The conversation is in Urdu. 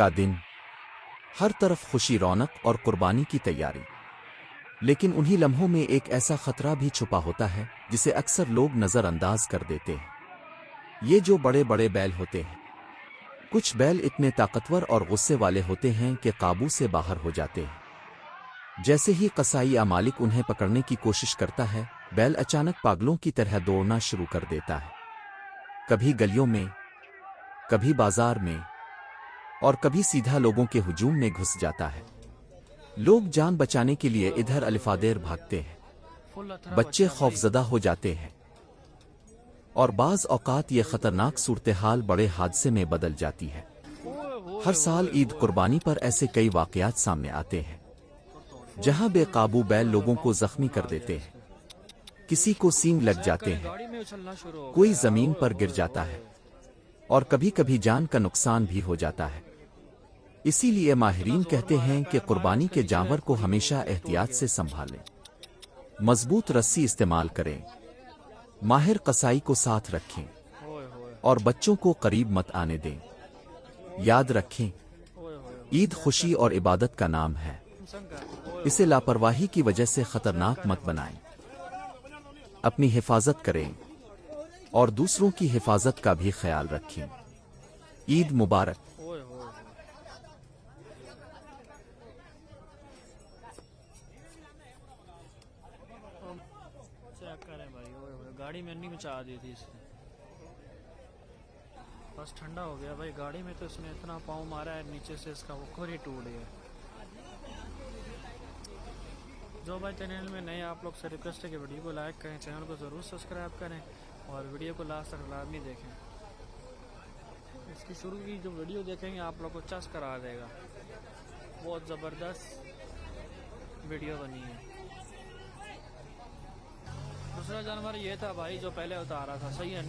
کا دن، ہر طرف خوشی، رونق اور قربانی کی تیاری۔ لیکن انہی لمحوں میں ایک ایسا خطرہ بھی چھپا ہوتا ہے جسے اکثر لوگ نظر انداز کر دیتے ہیں۔ یہ جو بڑے بڑے بیل ہوتے ہیں، کچھ بیل اتنے طاقتور اور غصے والے ہوتے ہیں کہ قابو سے باہر ہو جاتے ہیں۔ جیسے ہی قصائی یا مالک انہیں پکڑنے کی کوشش کرتا ہے، بیل اچانک پاگلوں کی طرح دوڑنا شروع کر دیتا ہے، کبھی گلیوں میں، کبھی بازار میں، اور کبھی سیدھا لوگوں کے ہجوم میں گھس جاتا ہے۔ لوگ جان بچانے کے لیے ادھر الفادیر بھاگتے ہیں، بچے خوفزدہ ہو جاتے ہیں، اور بعض اوقات یہ خطرناک صورتحال بڑے حادثے میں بدل جاتی ہے۔ ہر سال عید قربانی پر ایسے کئی واقعات سامنے آتے ہیں جہاں بے قابو بیل لوگوں کو زخمی کر دیتے ہیں، کسی کو سینگ لگ جاتے ہیں، کوئی زمین پر گر جاتا ہے، اور کبھی کبھی جان کا نقصان بھی ہو جاتا ہے۔ اسی لیے ماہرین کہتے ہیں کہ قربانی کے جانور کو ہمیشہ احتیاط سے سنبھالیں، مضبوط رسی استعمال کریں، ماہر قصائی کو ساتھ رکھیں، اور بچوں کو قریب مت آنے دیں۔ یاد رکھیں، عید خوشی اور عبادت کا نام ہے، اسے لاپرواہی کی وجہ سے خطرناک مت بنائیں۔ اپنی حفاظت کریں اور دوسروں کی حفاظت کا بھی خیال رکھیں۔ عید مبارک۔ چیک کریں بھائی، گاڑی میں نہیں مچا دی تھی اس نے، بس ٹھنڈا ہو گیا بھائی گاڑی میں، تو اس نے اتنا پاؤں مارا ہے نیچے سے، اس کا وہ کھوری ٹوٹ گیا۔ جو بھائی چینل میں نئے، آپ لوگ سے ریکویسٹ ہے کہ ویڈیو کو لائک کریں، چینل کو ضرور سبسکرائب کریں، اور ویڈیو کو لاسٹ تک لازمی دیکھیں۔ اس کی شروع کی جو ویڈیو دیکھیں گے آپ لوگ کو چس کرا دے گا، بہت زبردست ویڈیو بنی ہے۔ دوسرا جانور یہ تھا بھائی جو پہلے اتارا تھا، صحیح ہے۔